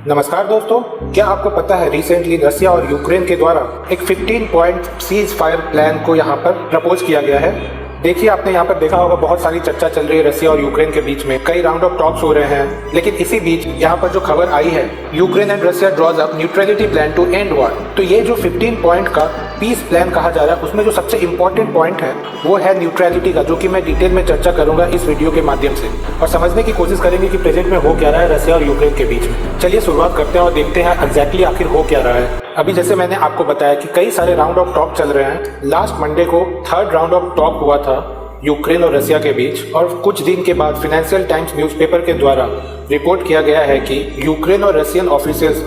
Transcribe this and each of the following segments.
नमस्कार दोस्तों, क्या आपको पता है रिसेंटली रसिया और यूक्रेन के द्वारा एक 15 पॉइंट सीज फायर प्लान को यहाँ पर प्रपोज किया गया है। देखिए, आपने यहाँ पर देखा होगा बहुत सारी चर्चा चल रही है रसिया और यूक्रेन के बीच में, कई राउंड ऑफ टॉक्स हो रहे हैं। लेकिन इसी बीच यहाँ पर जो खबर आई है, Ukraine and Russia draws up neutrality plan to end war. तो ये जो 15 पॉइंट का पीस प्लान कहा जा रहा है, उसमें जो सबसे इंपॉर्टेंट पॉइंट है वो है न्यूट्रलिटी का, जो कि मैं डिटेल में चर्चा करूंगा इस वीडियो के माध्यम से और समझने की कोशिश करेंगे कि प्रेजेंट में हो क्या रहा है रसिया और यूक्रेन के बीच में। चलिए शुरुआत करते हैं और देखते हैं एग्जैक्टली आखिर हो क्या रहा है। अभी जैसे मैंने आपको बताया कि कई सारे राउंड ऑफ टॉक चल रहे हैं। लास्ट मंडे को 3rd राउंड ऑफ टॉक हुआ था यूक्रेन और रसिया के बीच, और कुछ दिन के बाद फाइनेंशियल टाइम्स न्यूज़पेपर के द्वारा रिपोर्ट किया गया है कि यूक्रेन और Russian officers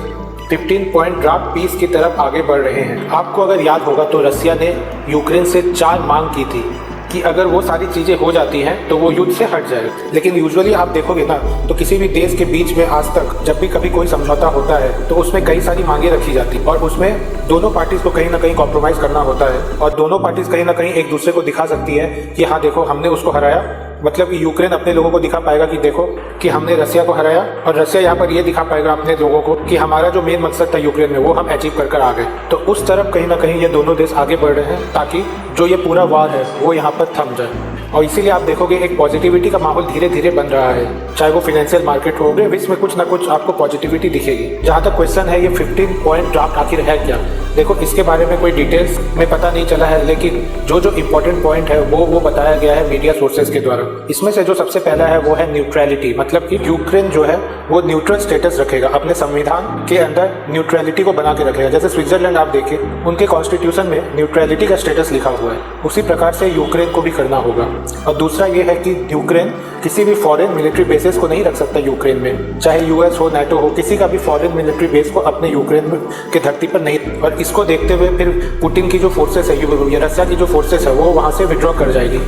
15 point draft peace की तरफ आगे बढ़ रहे हैं। आपको अगर याद होगा तो रसिया ने यूक्रेन से 4 मांग की थी कि अगर वो सारी चीज़ें हो जाती हैं तो वो युद्ध से हट जाए। लेकिन यूजुअली आप देखोगे ना, तो किसी भी देश के बीच में आज तक जब भी कभी कोई समझौता होता है तो उसमें कई सारी मांगे रखी जाती और उसमें दोनों पार्टीज को कहीं ना कहीं कॉम्प्रोमाइज़ करना होता है और दोनों पार्टीज कहीं ना कहीं एक दूसरे को दिखा सकती है कि हाँ देखो, हमने उसको हराया। मतलब कि यूक्रेन अपने लोगों को दिखा पाएगा कि देखो कि हमने रसिया को हराया, और रसिया यहाँ पर ये दिखा पाएगा अपने लोगों को कि हमारा जो मेन मकसद था यूक्रेन में वो हम अचीव कर आ गए। तो उस तरफ कहीं ना कहीं ये दोनों देश आगे बढ़ रहे हैं ताकि जो ये पूरा वार है वो यहाँ पर थम जाए। और इसीलिए आप देखोगे एक पॉजिटिविटी का माहौल धीरे धीरे बन रहा है, चाहे वो फाइनेंशियल मार्केट हो, विश्व में कुछ ना कुछ आपको पॉजिटिविटी दिखेगी। जहाँ तक क्वेश्चन है ये 15 पॉइंट ड्राफ्ट आखिर है क्या, देखो इसके बारे में कोई डिटेल्स में पता नहीं चला है, लेकिन जो इंपॉर्टेंट पॉइंट है वो बताया गया है मीडिया सोर्सेज के द्वारा। इसमें से जो सबसे पहला है वो है न्यूट्रलिटी, मतलब कि यूक्रेन जो है वो न्यूट्रल स्टेटस रखेगा, अपने संविधान के अंदर न्यूट्रलिटी को बना के रखेगा। जैसे स्विट्जरलैंड आप देखिए, उनके कॉन्स्टिट्यूशन में न्यूट्रलिटी का स्टेटस लिखा हुआ है, उसी प्रकार से यूक्रेन को भी करना होगा। और दूसरा ये है कि यूक्रेन किसी भी फॉरेन मिलिट्री बेसेस को नहीं रख सकता यूक्रेन में, चाहे यूएस हो, नाटो हो, किसी का भी फॉरेन मिलिट्री बेस को अपने यूक्रेन की धरती पर नहीं। और इसको देखते हुए फिर पुतिन की जो फोर्सेस है, रसिया की जो फोर्सेस है वो वहाँ से विड्रॉ कर जाएगी।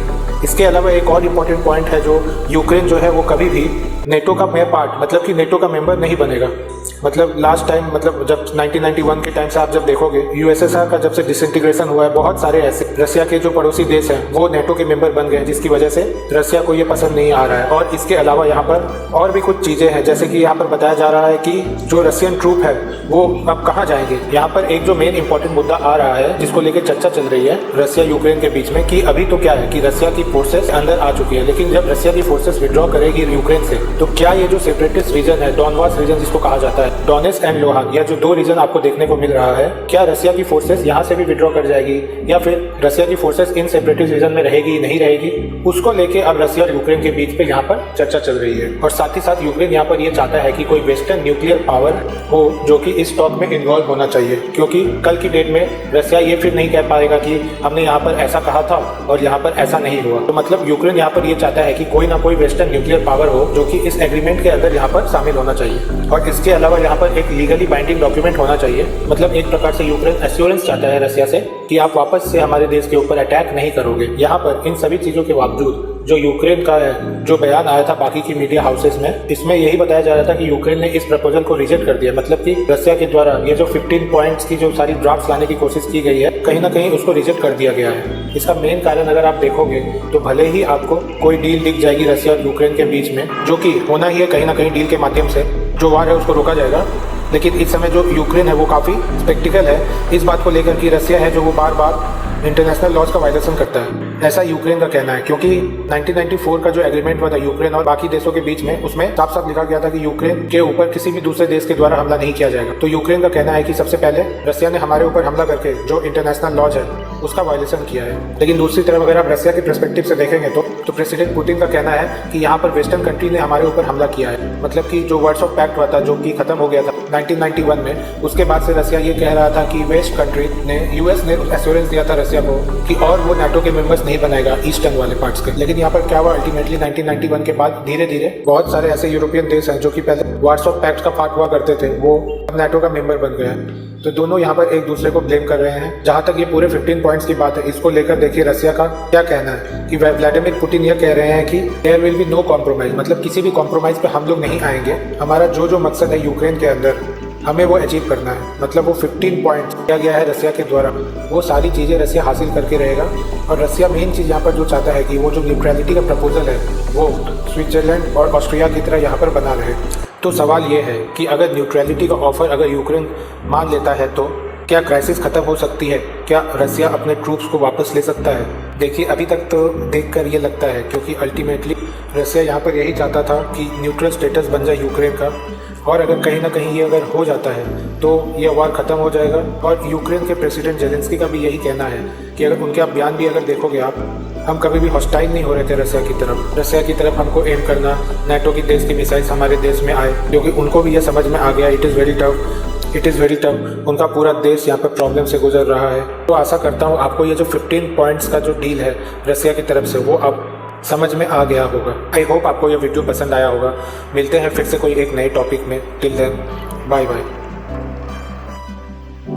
इसके अलावा एक और इम्पॉर्टेंट पॉइंट है, जो यूक्रेन जो है वो कभी भी नेटो का पार्ट, मतलब कि नेटो का मेंबर नहीं बनेगा। मतलब लास्ट टाइम, मतलब जब 1991 के टाइम से आप जब देखोगे, यूएसएसआर का जब से डिसइंटीग्रेशन हुआ है, बहुत सारे ऐसे रसिया के जो पड़ोसी देश हैं वो नेटो के मेंबर बन गए, जिसकी वजह से रसिया को ये पसंद नहीं आ रहा है। और इसके अलावा यहाँ पर और भी कुछ चीज़ें हैं, जैसे कि यहाँ पर बताया जा रहा है कि जो रशियन ट्रूप है वो अब कहाँ जाएंगे। यहाँ पर एक जो मेन इंपॉर्टेंट मुद्दा आ रहा है जिसको लेकर चर्चा चल रही है रसिया यूक्रेन के बीच में, कि अभी तो क्या है कि रसिया की फोर्सेस अंदर आ चुकी है, लेकिन जब रसिया की फोर्सेस विड्रॉ करेगी यूक्रेन से, तो क्या ये जो सेपरेटिस्ट रीजन है, डॉनबास रीजन जिसको कहा जाता है, डोनेट्स्क एंड लुहान, या जो 2 रीजन आपको देखने को मिल रहा है, क्या रसिया की फोर्सेस यहाँ से भी विड्रॉ कर जाएगी या फिर रसिया की फोर्सेस इन सेपरेटिस्ट रीजन में रहेगी नहीं रहेगी, उसको लेके अब रसिया और यूक्रेन के बीच पे यहाँ पर चर्चा चल रही है। और साथ ही साथ यूक्रेन यहाँ पर ये चाहता है कि कोई वेस्टर्न न्यूक्लियर पावर हो जो कि इस टॉक में इन्वॉल्व होना चाहिए, क्योंकि कल की डेट में रसिया ये फिर नहीं कह पाएगा कि हमने यहाँ पर ऐसा कहा था और यहाँ पर ऐसा नहीं हुआ। तो मतलब यूक्रेन यहाँ पर ये चाहता है कि कोई ना कोई वेस्टर्न न्यूक्लियर पावर हो जो कि इस एग्रीमेंट के अंदर यहाँ पर शामिल होना चाहिए। और इसके अलावा यहाँ पर एक लीगली बाइंडिंग डॉक्यूमेंट होना चाहिए। मतलब एक प्रकार से यूक्रेन एश्योरेंस चाहता है रसिया से कि आप वापस से हमारे देश के ऊपर अटैक नहीं करोगे। यहाँ पर इन सभी चीज़ों के बावजूद जो यूक्रेन का है, जो बयान आया था बाकी की मीडिया हाउसेस में, इसमें यही बताया जा रहा था कि यूक्रेन ने इस प्रपोजल को रिजेक्ट कर दिया। मतलब कि रसिया के द्वारा ये जो 15 पॉइंट्स की जो सारी ड्राफ्ट्स लाने की कोशिश की गई है, कहीं ना कहीं उसको रिजेक्ट कर दिया गया है। इसका मेन कारण अगर आप देखोगे तो भले ही आपको कोई डील दिख जाएगी रसिया और यूक्रेन के बीच में, जो कि होना ही है, कहीं ना कहीं डील के माध्यम से जो वार है उसको रोका जाएगा, लेकिन इस समय जो यूक्रेन है वो काफ़ी स्पेक्टिकल है इस बात को लेकर कि रसिया है जो वो बार बार इंटरनेशनल लॉज का वायलेशन करता है, ऐसा यूक्रेन का कहना है। क्योंकि 1994 का जो एग्रीमेंट हुआ था यूक्रेन और बाकी देशों के बीच में, उसमें साफ साफ लिखा गया था कि यूक्रेन के ऊपर किसी भी दूसरे देश के द्वारा हमला नहीं किया जाएगा। तो यूक्रेन का कहना है कि सबसे पहले रसिया ने हमारे ऊपर हमला करके जो इंटरनेशनल लॉज है उसका वायलेशन किया है। लेकिन दूसरी तरफ अगर आप रसिया के पर्सपेक्टिव से देखेंगे तो प्रेसिडेंट पुतिन का कहना है कि यहाँ पर वेस्टर्न कंट्री ने हमारे ऊपर हमला किया है। मतलब कि जो वर्सोवा पैक्ट हुआ था जो कि खत्म हो गया था 1991 में, उसके बाद से रसिया ये कह रहा था कि वेस्ट कंट्री ने, यूएस ने एश्योरेंस दिया था रसिया को कि और वो नाटो के मेंबर्स नहीं बनाएगा ईस्टर्न वाले पार्ट्स के। लेकिन यहाँ पर क्या हुआ, अल्टीमेटली 1991 के बाद धीरे धीरे बहुत सारे ऐसे यूरोपियन देश हैं जो कि पहले वर्सोवा पैक्ट का पार्ट हुआ करते थे, वो नाटो का मेंबर बन गए हैं। तो दोनों यहाँ पर एक दूसरे को ब्लेम कर रहे हैं। जहाँ तक ये पूरे 15 पॉइंट्स की बात है, इसको लेकर देखिए रसिया का क्या कहना है कि व्लादिमीर पुतिन ये कह रहे हैं कि there will be no compromise, मतलब किसी भी कॉम्प्रोमाइज पे हम लोग नहीं आएंगे। हमारा जो मकसद है यूक्रेन के अंदर हमें वो अचीव करना है। मतलब वो 15 पॉइंट्स किया गया है रसिया के द्वारा, वो सारी चीज़ें रसिया हासिल करके रहेगा। और रसिया मेन चीज़ यहाँ पर जो चाहता है कि वो जो न्यूट्रलिटी का प्रपोजल है वो स्विट्जरलैंड और ऑस्ट्रिया की तरह यहाँ पर बना रहे। तो सवाल ये है कि अगर न्यूट्रलिटी का ऑफर अगर यूक्रेन मान लेता है तो क्या क्राइसिस खत्म हो सकती है? क्या रसिया अपने ट्रूप्स को वापस ले सकता है? देखिए, अभी तक तो देखकर ये लगता है, क्योंकि अल्टीमेटली रसिया यहाँ पर यही चाहता था कि न्यूट्रल स्टेटस बन जाए यूक्रेन का, और अगर कहीं ना कहीं ये अगर हो जाता है तो ये वार ख़त्म हो जाएगा। और यूक्रेन के प्रेसिडेंट जेलेंस्की का भी यही कहना है कि अगर उनके आप बयान भी अगर देखोगे आप, हम कभी भी हॉस्टाइल नहीं हो रहे थे रसिया की तरफ हमको एम करना, नाटो की देश की मिसाइल्स हमारे देश में आए, क्योंकि उनको भी ये समझ में आ गया इट इज़ वेरी टफ, उनका पूरा देश यहाँ पर प्रॉब्लम से गुजर रहा है। तो आशा करता हूँ आपको ये जो 15 पॉइंट्स का जो डील है रसिया की तरफ से वो अब समझ में आ गया होगा। आई होप आपको ये वीडियो पसंद आया होगा। मिलते हैं फिर से कोई एक नए टॉपिक में। Till then, bye bye.